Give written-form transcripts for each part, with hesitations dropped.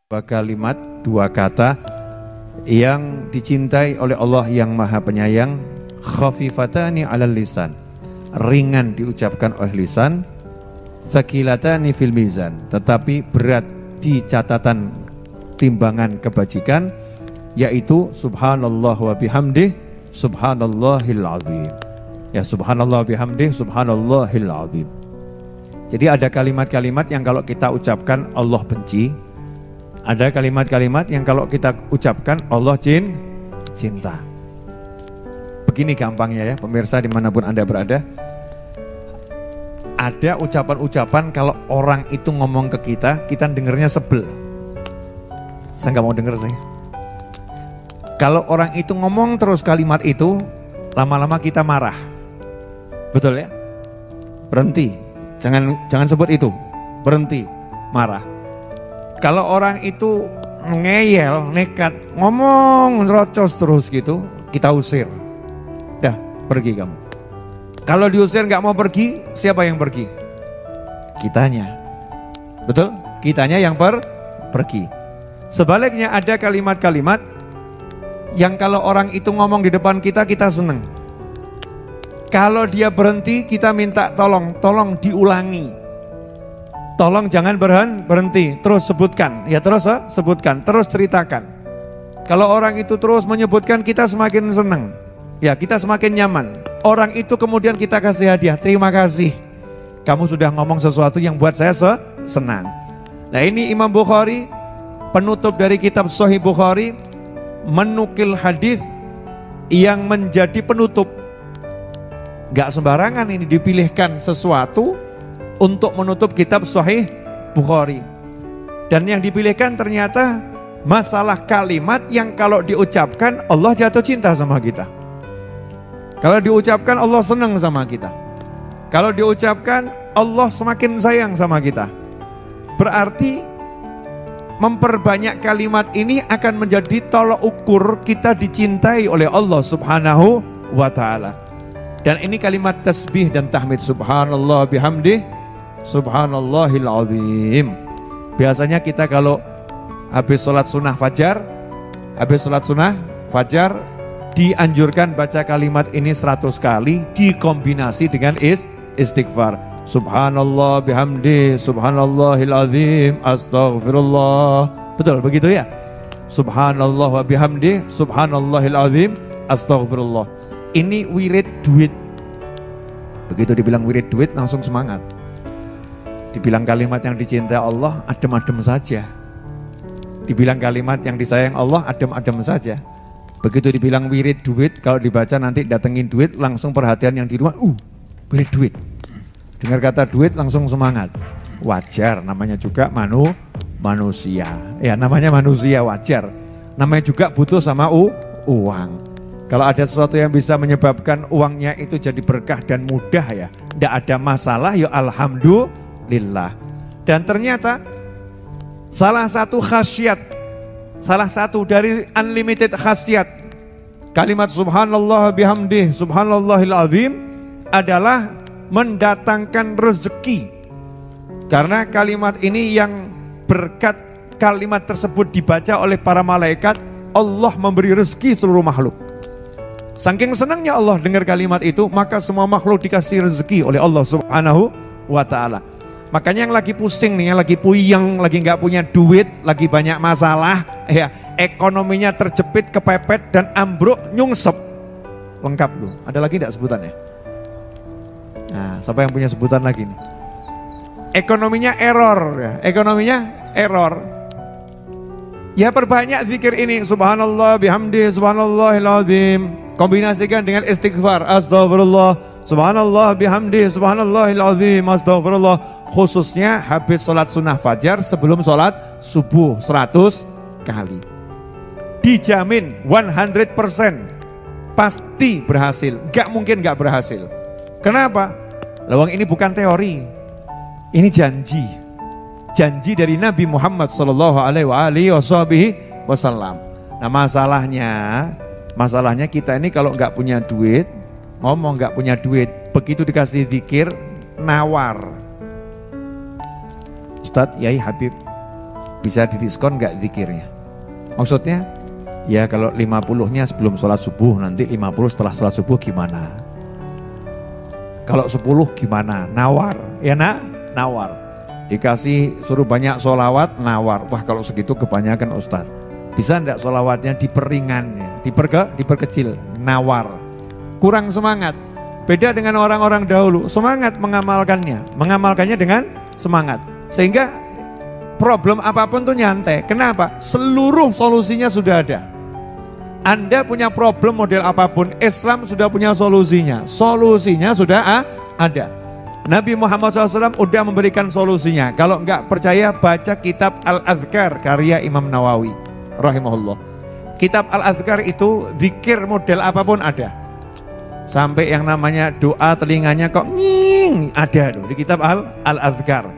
Dua kalimat, dua kata yang dicintai oleh Allah yang Maha Penyayang, khafifatani 'alal lisan, ringan diucapkan oleh lisan, tsaqilatani fil mizan, tetapi berat di catatan timbangan kebajikan, yaitu subhanallah wa bihamdih subhanallahil azim. Ya, subhanallah wa bihamdih subhanallahil azim. Jadi ada kalimat-kalimat yang kalau kita ucapkan Allah benci. Ada kalimat-kalimat yang kalau kita ucapkan Allah cinta. Begini gampangnya ya pemirsa dimanapun Anda berada. Ada ucapan-ucapan kalau orang itu ngomong ke kita dengernya sebel. Saya nggak mau denger saya. Kalau orang itu ngomong terus kalimat itu, lama-lama kita marah. Betul ya? Berhenti. Jangan sebut itu. Berhenti. Marah. Kalau orang itu ngeyel, nekat, ngomong, nerocos terus gitu, kita usir. Dah, pergi kamu. Kalau diusir nggak mau pergi, siapa yang pergi? Kitanya. Betul? Kitanya yang pergi. Sebaliknya ada kalimat-kalimat yang kalau orang itu ngomong di depan kita, kita seneng. Kalau dia berhenti, kita minta tolong diulangi. Tolong jangan berhenti, terus sebutkan, ya terus sebutkan, terus ceritakan. Kalau orang itu terus menyebutkan, kita semakin senang, ya kita semakin nyaman. Orang itu kemudian kita kasih hadiah, terima kasih, kamu sudah ngomong sesuatu yang buat saya senang. Nah ini Imam Bukhari, penutup dari kitab Sahih Bukhari, menukil hadis yang menjadi penutup. Gak sembarangan ini dipilihkan sesuatu untuk menutup kitab Sahih Bukhari. Dan yang dipilihkan ternyata masalah kalimat yang kalau diucapkan Allah jatuh cinta sama kita. Kalau diucapkan Allah senang sama kita. Kalau diucapkan Allah semakin sayang sama kita. Berarti memperbanyak kalimat ini akan menjadi tolok ukur kita dicintai oleh Allah Subhanahu wa ta'ala. Dan ini kalimat tasbih dan tahmid, subhanallah bihamdih subhanallahil azim. Biasanya kita kalau habis sholat sunnah fajar dianjurkan baca kalimat ini 100 kali dikombinasi dengan istighfar. Subhanallah bihamdi subhanallahil azim astaghfirullah. Betul begitu ya? Subhanallah wa bihamdi subhanallahil azim astaghfirullah. Ini wirid duit. Begitu dibilang wirid duit langsung semangat. Dibilang kalimat yang dicintai Allah, adem-adem saja. Dibilang kalimat yang disayang Allah, adem-adem saja. Begitu dibilang wirid duit, kalau dibaca nanti datengin duit, langsung perhatian yang di rumah, wirid duit. Dengar kata duit langsung semangat. Wajar, namanya juga manusia. Ya namanya manusia, wajar. Namanya juga butuh sama uang. Kalau ada sesuatu yang bisa menyebabkan uangnya itu jadi berkah dan mudah ya, tidak ada masalah, ya alhamdulillah. Dan ternyata salah satu dari unlimited khasiat kalimat subhanallah bihamdih subhanallahil azim adalah mendatangkan rezeki. Karena kalimat ini yang berkat kalimat tersebut dibaca oleh para malaikat, Allah memberi rezeki seluruh makhluk. Saking senangnya Allah dengar kalimat itu, maka semua makhluk dikasih rezeki oleh Allah Subhanahu wa ta'ala. Makanya yang lagi pusing nih, yang lagi puyeng, lagi nggak punya duit, lagi banyak masalah, ya ekonominya terjepit, kepepet dan ambruk, nyungsep. Lengkap loh. Ada lagi tidak sebutannya? Nah, siapa yang punya sebutan lagi nih? Ekonominya error, ya. Ekonominya error. Ya perbanyak zikir ini, subhanallah bihamdi subhanallahil azim. Kombinasikan dengan istighfar, astagfirullah, subhanallah bihamdi subhanallahil azim, astagfirullah. Khususnya habis sholat sunnah fajar sebelum sholat subuh 100 kali. Dijamin 100% pasti berhasil, gak mungkin gak berhasil. Kenapa? Lawang ini bukan teori, ini janji. Janji dari Nabi Muhammad SAW. Nah masalahnya kita ini kalau nggak punya duit, ngomong nggak punya duit, begitu dikasih zikir, nawar. Ustadz, Yai Habib, bisa didiskon nggak zikirnya? Maksudnya, ya kalau 50-nya sebelum sholat subuh, nanti 50 setelah sholat subuh gimana? Kalau 10 gimana? Nawar, ya nak? Nawar. Dikasih suruh banyak sholawat, nawar. Wah kalau segitu kebanyakan Ustaz. Bisa enggak sholawatnya diperingannya, diperkecil, nawar. Kurang semangat. Beda dengan orang-orang dahulu, semangat mengamalkannya dengan semangat. Sehingga problem apapun tuh nyantai. Kenapa? Seluruh solusinya sudah ada. Anda punya problem model apapun, Islam sudah punya solusinya. Solusinya sudah ada. Nabi Muhammad SAW udah memberikan solusinya. Kalau enggak percaya, baca kitab Al-Adhkar karya Imam Nawawi rahimahullah. Kitab Al-Adhkar itu zikir model apapun ada. Sampai yang namanya doa telinganya kok nging ada tuh di kitab Al-Adhkar.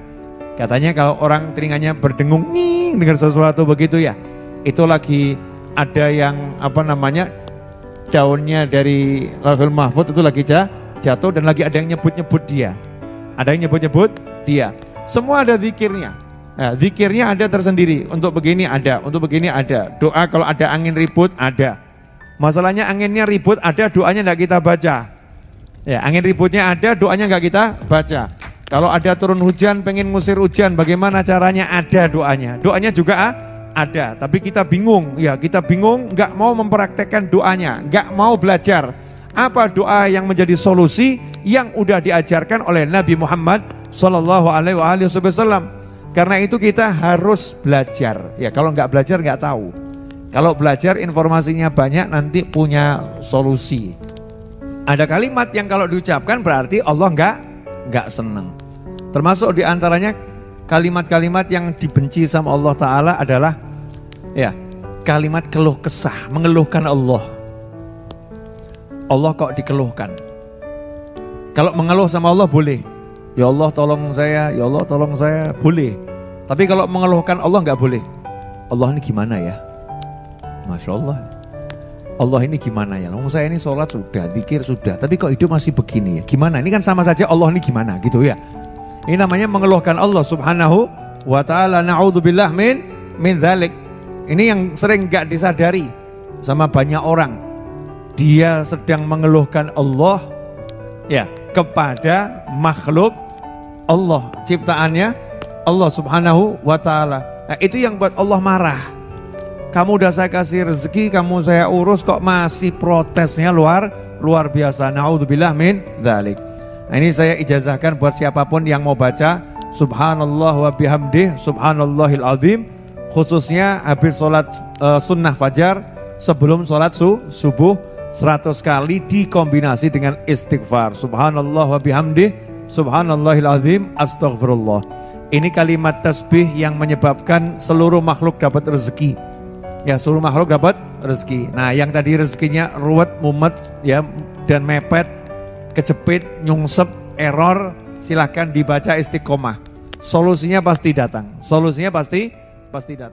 Katanya kalau orang telinganya berdengung nging dengar sesuatu begitu ya, itu lagi ada yang daunnya dari Lauhul Mahfuz itu lagi jatuh dan lagi ada yang nyebut-nyebut dia. Ada yang nyebut-nyebut dia. Semua ada zikirnya. Nah, zikirnya ada tersendiri. Untuk begini ada, untuk begini ada. Doa kalau ada angin ribut ada. Masalahnya anginnya ribut ada, doanya enggak kita baca. Ya, angin ributnya ada, doanya enggak kita baca. Kalau ada turun hujan, pengen ngusir hujan, bagaimana caranya? Ada doanya. Doanya juga ada, tapi kita bingung. Ya, kita bingung, enggak mau mempraktekkan doanya, enggak mau belajar. Apa doa yang menjadi solusi yang udah diajarkan oleh Nabi Muhammad sallallahu alaihi wasallam? Karena itu kita harus belajar. Ya, kalau enggak belajar enggak tahu. Kalau belajar informasinya banyak nanti punya solusi. Ada kalimat yang kalau diucapkan berarti Allah enggak senang. Termasuk diantaranya kalimat-kalimat yang dibenci sama Allah Ta'ala adalah ya kalimat keluh kesah, mengeluhkan Allah. Allah kok dikeluhkan? Kalau mengeluh sama Allah boleh. Ya Allah tolong saya, ya Allah tolong saya, boleh. Tapi kalau mengeluhkan Allah enggak boleh. Allah ini gimana ya? Masya Allah. Allah ini gimana ya? Saya ini sholat sudah, zikir sudah, tapi kok hidup masih begini ya? Gimana? Ini kan sama saja Allah ini gimana gitu ya? Ini namanya mengeluhkan Allah subhanahu wa ta'ala. Na'udzubillah min dzalik. Ini yang sering gak disadari sama banyak orang. Dia sedang mengeluhkan Allah ya kepada makhluk Allah, ciptaannya Allah subhanahu wa ta'ala. Nah, itu yang buat Allah marah. Kamu udah saya kasih rezeki, kamu saya urus kok masih protesnya luar biasa. Na'udzubillah min dzalik. Nah, ini saya ijazahkan buat siapapun yang mau baca subhanallah wa bihamdih subhanallahil azim, khususnya habis sholat sunnah fajar sebelum sholat subuh 100 kali dikombinasi dengan istighfar. Subhanallah wa bihamdih subhanallahil azim astaghfirullah. Ini kalimat tasbih yang menyebabkan seluruh makhluk dapat rezeki. Ya, seluruh makhluk dapat rezeki. Nah, yang tadi rezekinya ruwet, mumet ya dan mepet, kejepit, nyungsep, error, silahkan dibaca istiqomah. Solusinya pasti datang. Solusinya pasti datang.